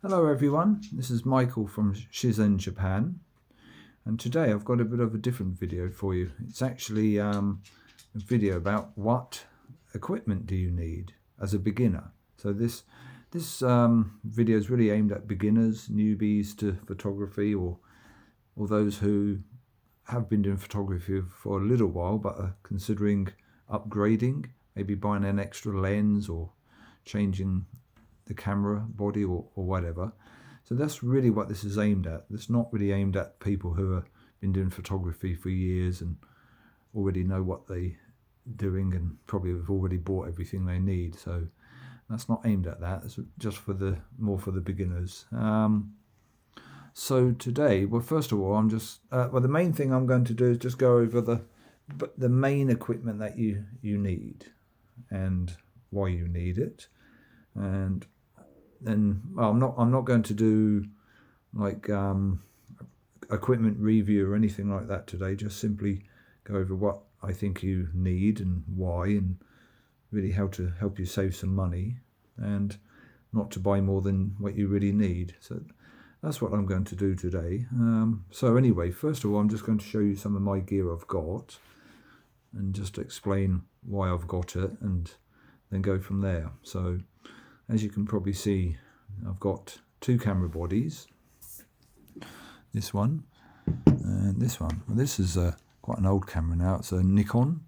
Hello everyone, this is Michael from Shizen Japan, and today I've got a bit of a different video for you. It's actually a video about what equipment do you need as a beginner. So this video is really aimed at beginners, newbies to photography, or those who have been doing photography for a little while but are considering upgrading, maybe buying an extra lens or changing the camera body or whatever. So that's really what this is aimed at. It's not really aimed at people who have been doing photography for years and already know what they're doing and probably have already bought everything they need. So that's not aimed at that. It's just for more for the beginners. So today, well, first of all, I'm just the main thing I'm going to do is just go over the main equipment that you need and why you need it. And then, well, I'm not going to do like equipment review or anything like that today. Just simply go over what I think you need and why, and really how to help you save some money and not to buy more than what you really need. So that's what I'm going to do today. So anyway, first of all, I'm just going to show you some of my gear I've got and just explain why I've got it, and then go from there. So as you can probably see, I've got two camera bodies, this one and this one. Well, this is quite an old camera now. It's a Nikon.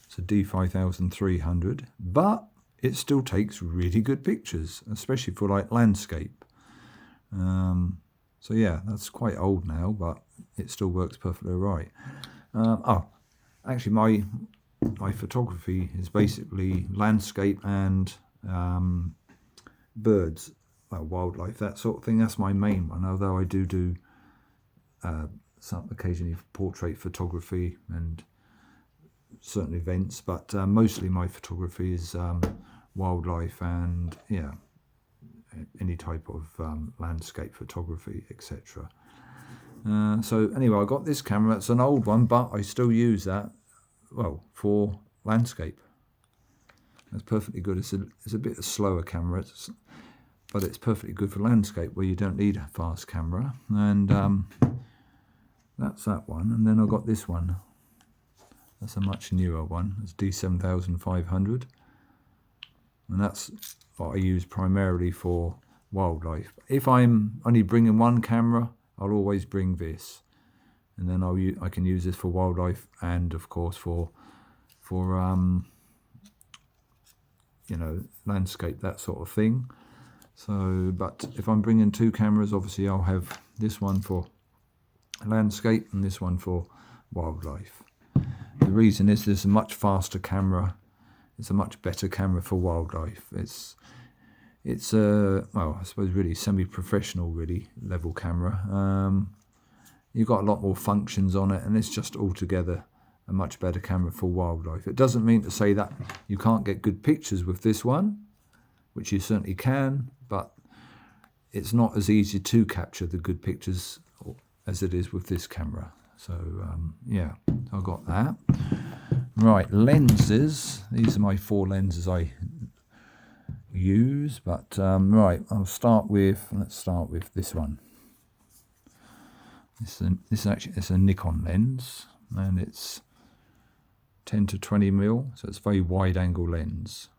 It's a D5300, but it still takes really good pictures, especially for like landscape. So yeah, that's quite old now, but it still works perfectly right. Actually, my photography is basically landscape and birds, well, wildlife, that sort of thing. That's my main one, although I do some occasionally portrait photography and certain events, but mostly my photography is wildlife and yeah, any type of landscape photography, etc. So anyway, I got this camera. It's an old one, but I still use that, well, for landscape. That's perfectly good. It's a bit of a slower camera, but it's perfectly good for landscape where you don't need a fast camera. And that's that one. And then I've got this one. That's a much newer one. It's D7500. And that's what I use primarily for wildlife. If I'm only bringing one camera, I'll always bring this. And then I can use this for wildlife and, of course, for you know, landscape, that sort of thing. So, but if I'm bringing two cameras, obviously I'll have this one for landscape and this one for wildlife. The reason is this is a much faster camera. It's a much better camera for wildlife. It's a, well, I suppose really semi-professional really level camera. You've got a lot more functions on it, and it's just altogether a much better camera for wildlife. It doesn't mean to say that you can't get good pictures with this one, which you certainly can, but it's not as easy to capture the good pictures as it is with this camera. So yeah, I've got that. Right, lenses. These are my 4 lenses I use, but right, let's start with this one. This actually is a Nikon lens, and it's 10 to 20 mil, so it's a very wide angle lens.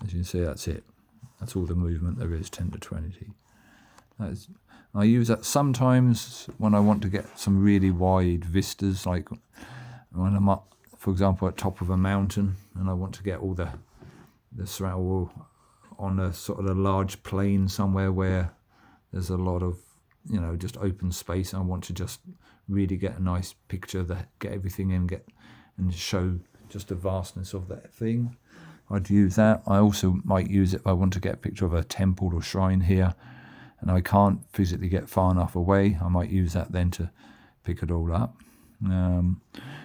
As you can see, that's it. That's all the movement there is, 10 to 20. I use that sometimes when I want to get some really wide vistas, like when I'm up, for example, at top of a mountain, and I want to get all the surround on a sort of a large plain somewhere where there's a lot of, you know, just open space. I want to just really get a nice picture, get everything in, and show just the vastness of that thing. I'd use that. I also might use it if I want to get a picture of a temple or shrine here, and I can't physically get far enough away. I might use that then to pick it all up. Well,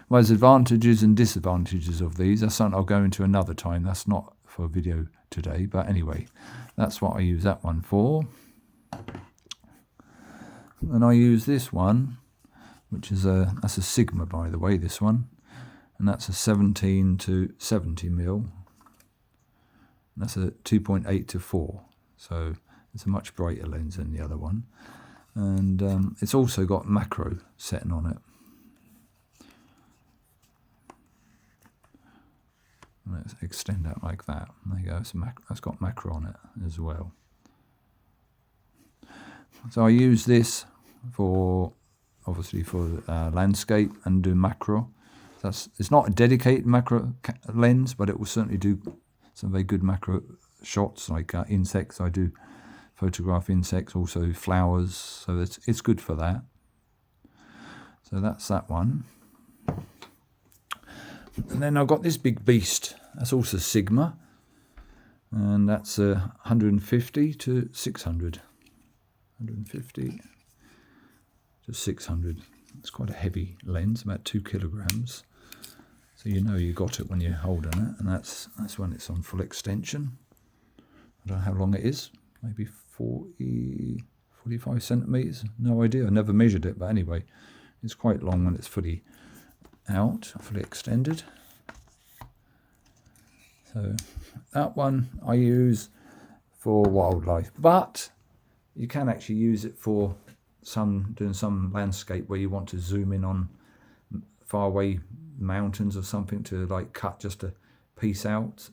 there's advantages and disadvantages of these. That's something I'll go into another time. That's not for a video today, but anyway, that's what I use that one for. And I use this one, which is that's a Sigma, by the way, this one, and that's a 17 to 70 mil. And that's a 2.8 to 4. so it's a much brighter lens than the other one, and it's also got macro setting on it. Let's extend out like that. There you go. That's got macro on it as well. So I use this for, obviously, for landscape and do macro. It's not a dedicated macro lens, but it will certainly do some very good macro shots, like insects. I do photograph insects, also flowers, so it's good for that. So that's that one. And then I've got this big beast. That's also Sigma, and that's 150 to 600. 150 to 600. It's quite a heavy lens, about 2 kilograms. So you know you got it when you're holding it, and that's when it's on full extension. I don't know how long it is, maybe 45 centimeters. No idea. I never measured it, but anyway, it's quite long when it's fully out, fully extended. So that one I use for wildlife, but you can actually use it for doing some landscape where you want to zoom in on faraway mountains or something to like cut just a piece out.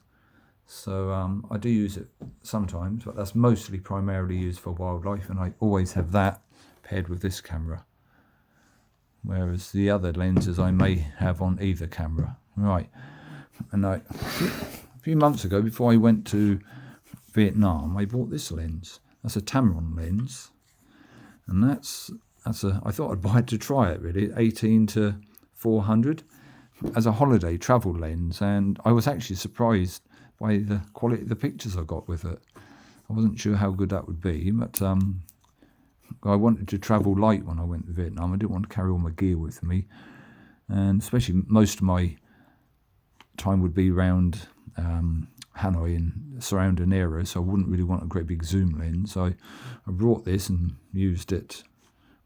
So I do use it sometimes, but that's mostly primarily used for wildlife, and I always have that paired with this camera, whereas the other lenses I may have on either camera. Right, and a few months ago, before I went to Vietnam, I bought this lens. That's a Tamron lens, and that's I thought I'd buy it to try it, really. 18 to 400 as a holiday travel lens, and I was actually surprised by the quality of the pictures I got with it. I wasn't sure how good that would be, but I wanted to travel light when I went to Vietnam. I didn't want to carry all my gear with me, and especially most of my time would be around Hanoi and surrounding areas, so I wouldn't really want a great big zoom lens. So I brought this and used it,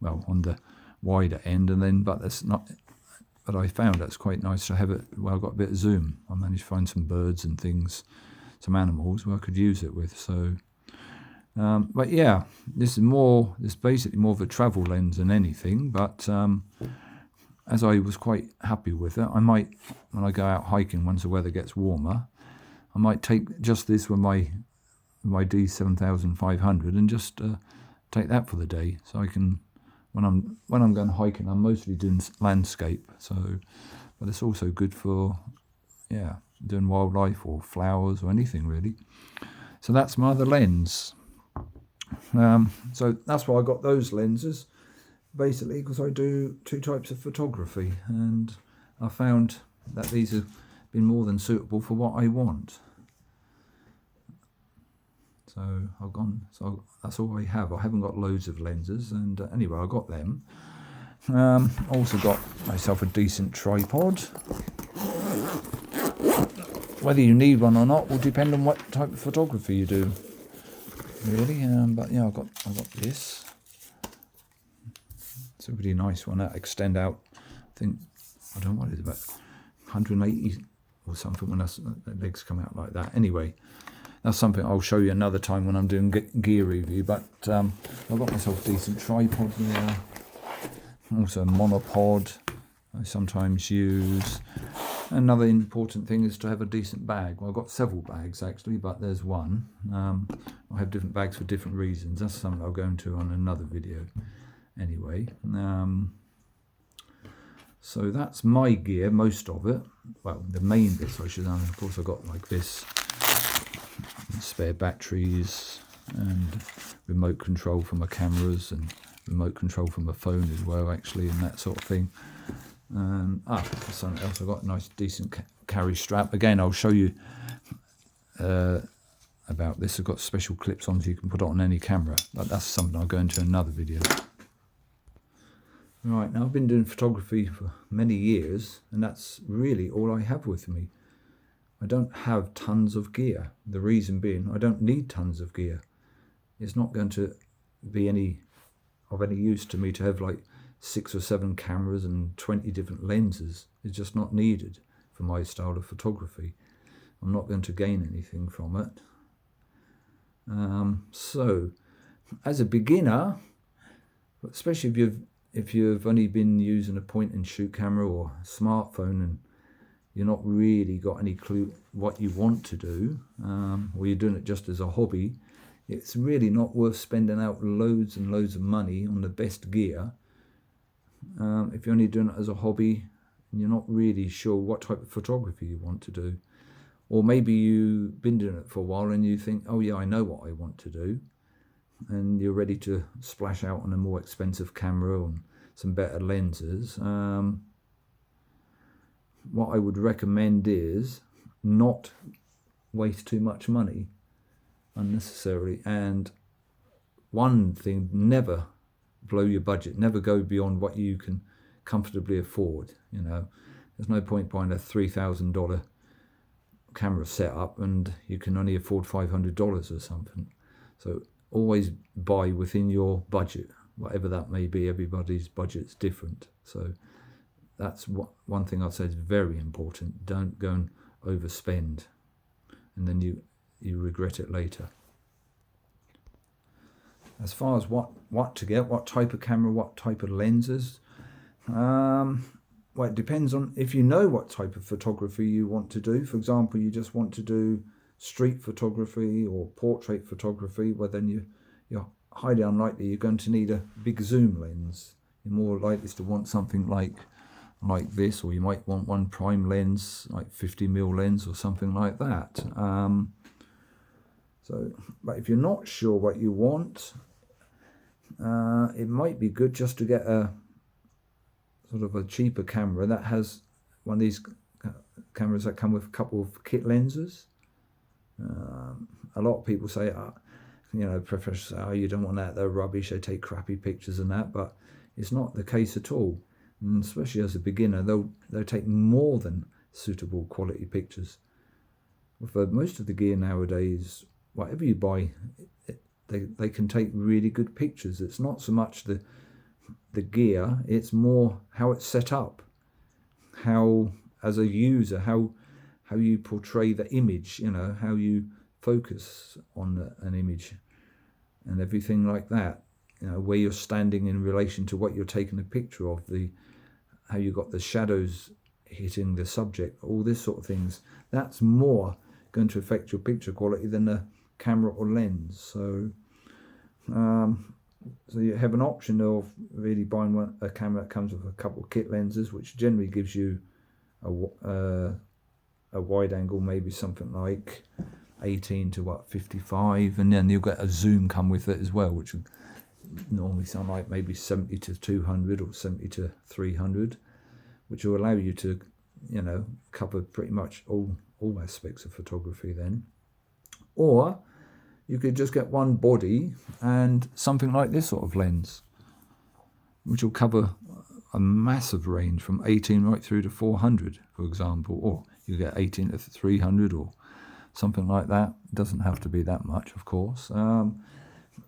well, on the wider end, and then but I found that's quite nice to have it. Well, I've got a bit of zoom. I managed to find some birds and things, some animals where I could use it with. So, but yeah, this is basically more of a travel lens than anything. But as I was quite happy with it, I might, when I go out hiking once the weather gets warmer, I might take just this with my D7500 and just take that for the day, so I can. When I'm going hiking, I'm mostly doing landscape. So, but it's also good for, yeah, doing wildlife or flowers or anything really. So that's my other lens. So that's why I got those lenses, basically because I do 2 types of photography, and I found that these have been more than suitable for what I want. So that's all I have. I haven't got loads of lenses, and anyway, I got them. Also got myself a decent tripod. Whether you need one or not will depend on what type of photography you do, really. But yeah, I got this. It's a really nice one. That extend out. I think, I don't know what it is, about 180 or something when the legs come out like that. Anyway. That's something I'll show you another time when I'm doing gear review. But I've got myself a decent tripod there. Also a monopod I sometimes use. Another important thing is to have a decent bag. Well, I've got several bags actually, but there's one. I have different bags for different reasons. That's something I'll go into on another video anyway. So that's my gear, most of it. Well, the main bits I should have. Of course, I've got like this. Spare batteries and remote control for my cameras and remote control for my phone as well, actually, and that sort of thing. There's something else. I've got a nice decent carry strap. Again, I'll show you about this. I've got special clips on so you can put it on any camera, but that's something I'll go into another video. Right, now I've been doing photography for many years, and that's really all I have with me. I don't have tons of gear. The reason being, I don't need tons of gear. It's not going to be of any use to me to have like 6 or 7 cameras and 20 different lenses. It's just not needed for my style of photography. I'm not going to gain anything from it. So as a beginner, especially if you've only been using a point and shoot camera or smartphone and you're not really got any clue what you want to do, or you're doing it just as a hobby, it's really not worth spending out loads and loads of money on the best gear. If you're only doing it as a hobby and you're not really sure what type of photography you want to do, or maybe you've been doing it for a while and you think, oh yeah, I know what I want to do, and you're ready to splash out on a more expensive camera and some better lenses. What I would recommend is not waste too much money unnecessarily. And one thing, never blow your budget, never go beyond what you can comfortably afford. You know, there's no point buying a $3,000 camera setup and you can only afford $500 or something. So always buy within your budget, whatever that may be. Everybody's budget's different. So that's one thing I'd say is very important. Don't go and overspend and then you regret it later. As far as what to get, what type of camera, what type of lenses, well, it depends on if you know what type of photography you want to do. For example, you just want to do street photography or portrait photography, well then you're highly unlikely you're going to need a big zoom lens. You're more likely to want something like this, or you might want one prime lens, like 50mm lens or something like that. But if you're not sure what you want, it might be good just to get a sort of a cheaper camera that has one of these cameras that come with a couple of kit lenses. A lot of people say, professionals say, oh, you don't want that, they're rubbish, they take crappy pictures and that, but it's not the case at all. And especially as a beginner, they'll take more than suitable quality pictures. For most of the gear nowadays, whatever you buy, they can take really good pictures. It's not so much the gear, it's more how it's set up, how as a user, how you portray the image, how you focus on an image and everything like that, where you're standing in relation to what you're taking a picture of, how you got the shadows hitting the subject, all this sort of things. That's more going to affect your picture quality than a camera or lens. So you have an option of really buying a camera that comes with a couple of kit lenses, which generally gives you a wide angle, maybe something like 18 to 55, and then you'll get a zoom come with it as well, which would normally sound like maybe 70 to 200 or 70 to 300, which will allow you to cover pretty much all aspects of photography then. Or you could just get one body and something like this sort of lens, which will cover a massive range from 18 right through to 400, for example, or you get 18 to 300 or something like that. It doesn't have to be that much, of course.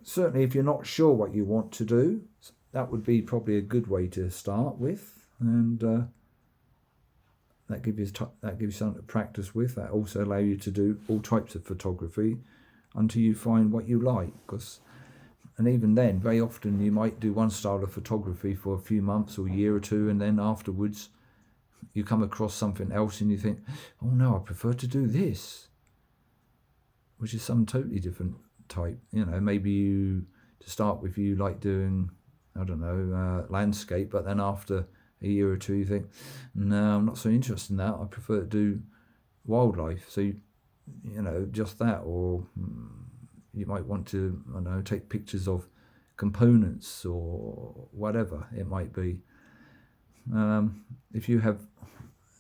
Certainly, if you're not sure what you want to do, that would be probably a good way to start with, and that gives you something to practice with. That also allow you to do all types of photography until you find what you like. And even then, very often you might do one style of photography for a few months or a year or two, and then afterwards you come across something else and you think, oh no, I prefer to do this, which is some totally different type. Maybe to start with you like doing, I don't know, landscape, but then after a year or two you think, no, I'm not so interested in that, I prefer to do wildlife. So just that. Or you might want to, I don't know, take pictures of components or whatever it might be. If you have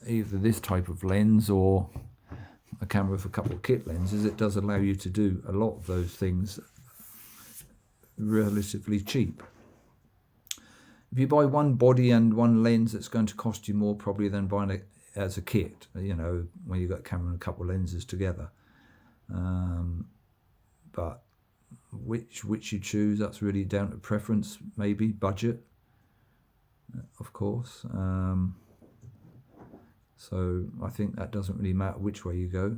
either this type of lens or a camera with a couple of kit lenses, it does allow you to do a lot of those things relatively cheap. If you buy one body and one lens, it's going to cost you more probably than buying it as a kit, when you've got a camera and a couple of lenses together. But which you choose, that's really down to preference, maybe budget, of course. So I think that doesn't really matter which way you go.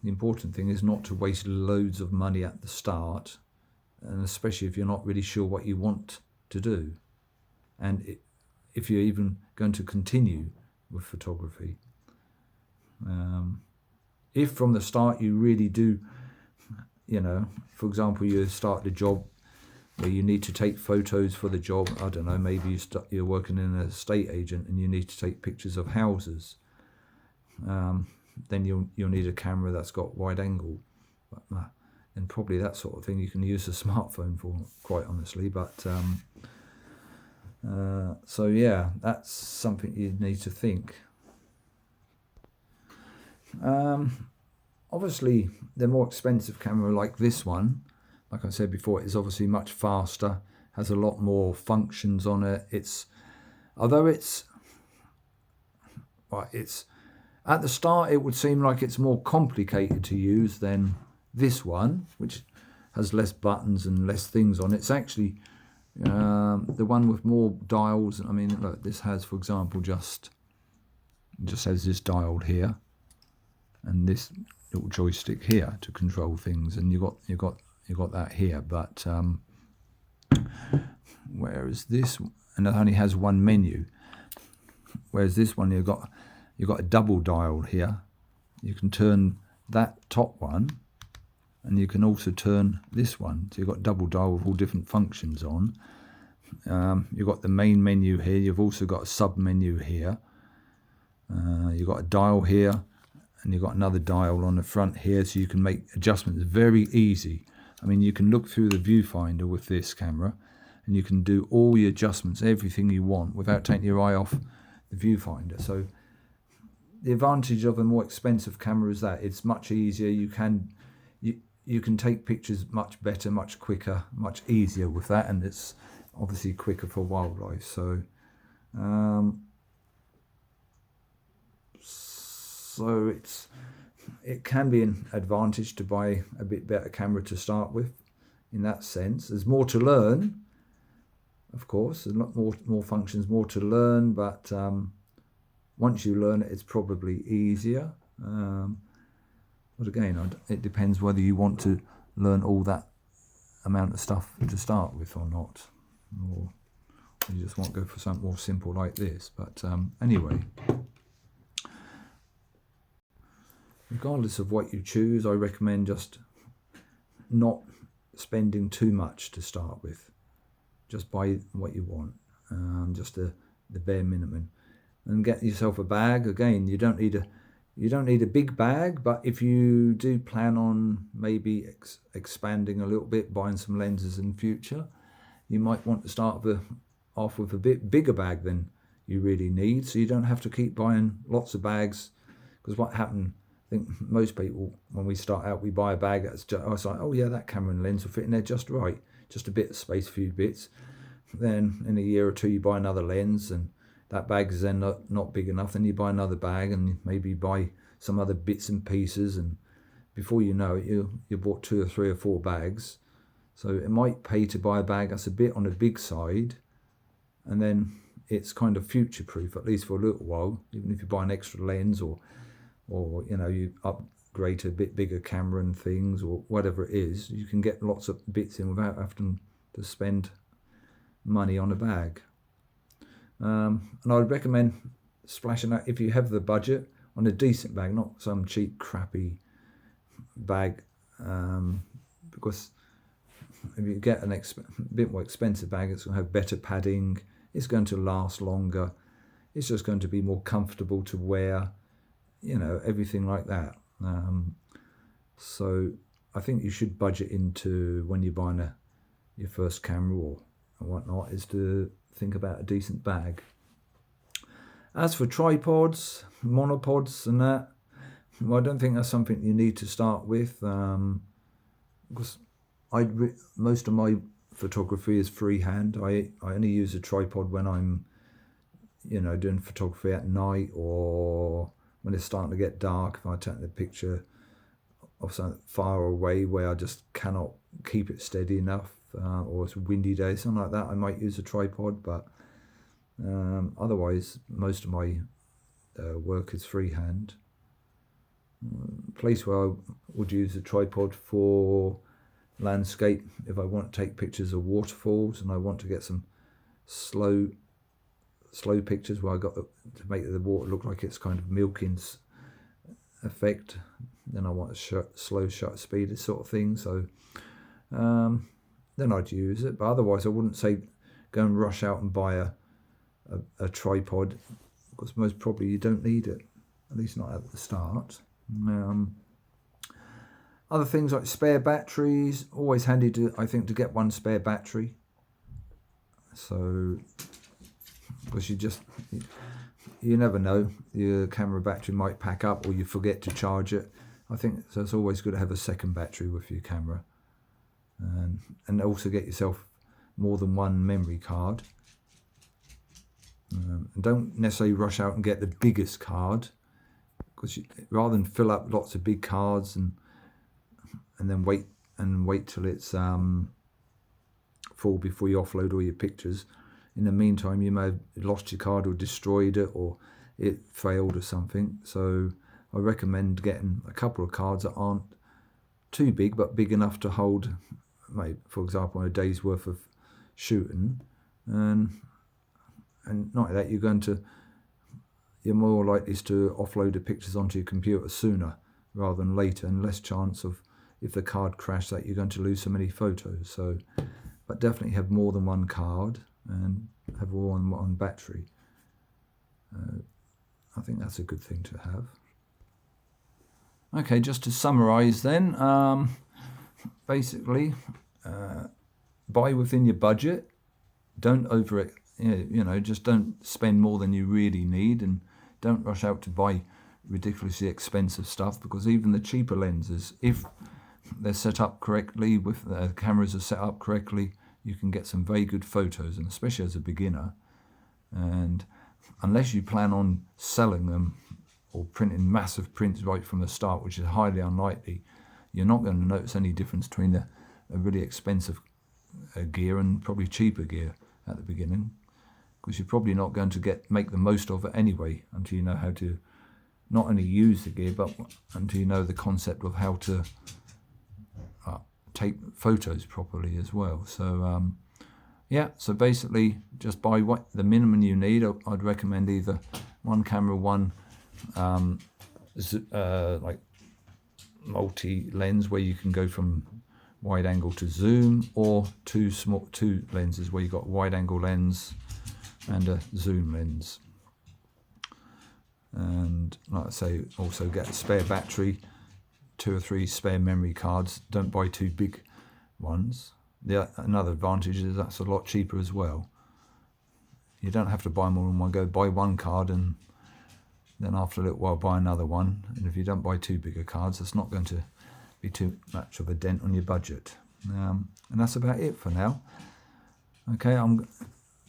the important thing is not to waste loads of money at the start, and especially if you're not really sure what you want to do, and if you're even going to continue with photography. If from the start you really do, for example, you start the job where you need to take photos for the job. I don't know, maybe you're working in an estate agent and you need to take pictures of houses. Then you'll need a camera that's got wide angle, and probably that sort of thing you can use a smartphone for, quite honestly. But so yeah, that's something you need to think. Obviously, the more expensive camera like this one, like I said before, is obviously much faster, has a lot more functions on it. Although it's at the start it would seem like it's more complicated to use than this one, which has less buttons and less things on it. It's actually the one with more dials. I mean, look, this has, for example, just has this dial here and this little joystick here to control things, and you got that here. But whereas this, and it only has one menu, whereas this one you've got a double dial here. You can turn that top one, and you can also turn this one. So you've got double dial with all different functions on. You've got the main menu here. You've also got a sub menu here. You've got a dial here, and you've got another dial on the front here, so you can make adjustments very easy. I mean, you can look through the viewfinder with this camera, and you can do all the adjustments, everything you want, without taking your eye off the viewfinder. So the advantage of a more expensive camera is that it's much easier. You can take pictures much better, much quicker, much easier with that, and it's obviously quicker for wildlife. So it can be an advantage to buy a bit better camera to start with. In that sense, there's more to learn, of course. There's a lot more functions, more to learn, but once you learn it, it's probably easier. But again, it depends whether you want to learn all that amount of stuff to start with or not, or you just want to go for something more simple like this. But anyway, regardless of what you choose, I recommend just not spending too much to start with. Just buy what you want, just the bare minimum, and get yourself a bag. Again, you don't need a big bag, but if you do plan on maybe expanding a little bit, buying some lenses in future, you might want to start off with a bit bigger bag than you really need, so you don't have to keep buying lots of bags. Because what happened, I think most people, when we start out, we buy a bag that's just, I was like, oh yeah, that camera and lens will fit in there just right, just a bit of space, a few bits. Then in a year or two you buy another lens, and that bag is then not big enough. Then you buy another bag and maybe buy some other bits and pieces, and before you know it, you bought 2 or 3 or 4 bags. So it might pay to buy a bag that's a bit on the big side, and then it's kind of future proof, at least for a little while. Even if you buy an extra lens, or you upgrade to a bit bigger camera and things, or whatever it is, you can get lots of bits in without having to spend money on a bag. And I would recommend splashing out, if you have the budget, on a decent bag, not some cheap crappy bag, because if you get a bit more expensive bag, it's going to have better padding, it's going to last longer, it's just going to be more comfortable to wear, everything like that. So I think you should budget into, when you're buying your first camera or whatnot, is to think about a decent bag. As for tripods, monopods and that, well, I don't think that's something you need to start with, because most of my photography is freehand. I only use a tripod when I'm doing photography at night, or when it's starting to get dark. If I take the picture of something far away where I just cannot keep it steady enough, or it's a windy day, something like that, I might use a tripod. But otherwise, most of my work is freehand. place where I would use a tripod for landscape if I want to take pictures of waterfalls and I want to get some slow pictures where I got to make the water look like it's kind of milking effect. Then I want a slow shutter speed sort of thing. So then I'd use it, but otherwise I wouldn't say go and rush out and buy a tripod, because most probably you don't need it, at least not at the start. Other things like spare batteries, always handy to, I think, to get one spare battery. So, because you never know, your camera battery might pack up or you forget to charge it. I think so it's always good to have a second battery with your camera, and also get yourself more than one memory card. And don't necessarily rush out and get the biggest card, because rather than fill up lots of big cards and then wait till it's full before you offload all your pictures. In the meantime, you may have lost your card or destroyed it, or it failed or something. So I recommend getting a couple of cards that aren't too big, but big enough to hold, maybe, for example, a day's worth of shooting. And not like that, you're more likely to offload the pictures onto your computer sooner rather than later, and less chance of, if the card crashes, that you're going to lose so many photos. So, but definitely have more than one card and have all on one battery. I think that's a good thing to have. Okay, just to summarize then, basically, buy within your budget. Don't over it, just don't spend more than you really need, and don't rush out to buy ridiculously expensive stuff, because even the cheaper lenses, if they're set up correctly, with the cameras are set up correctly, you can get some very good photos, and especially as a beginner. And unless you plan on selling them or printing massive prints right from the start, which is highly unlikely, you're not going to notice any difference between a really expensive gear and probably cheaper gear at the beginning, because you're probably not going to make the most of it anyway until you know how to not only use the gear, but until you know the concept of how to take photos properly as well. So so basically just buy what the minimum you need. I'd recommend either one camera, one like multi-lens where you can go from wide angle to zoom, or two lenses where you've got a wide angle lens and a zoom lens. And like I say, also get a spare battery, 2 or 3 spare memory cards. Don't buy too big ones. Another advantage is that's a lot cheaper as well. You don't have to buy more in one go. Buy one card and then after a little while buy another one. And if you don't buy too big of cards, it's not going to be too much of a dent on your budget. And that's about it for now. Okay,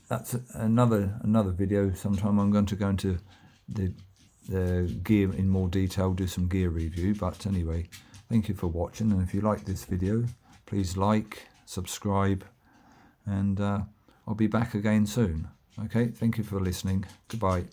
that's another video. Sometime I'm going to go into the gear in more detail, do some gear review. But anyway, thank you for watching, and if you like this video, please like, subscribe, and I'll be back again soon. Okay, thank you for listening. Goodbye.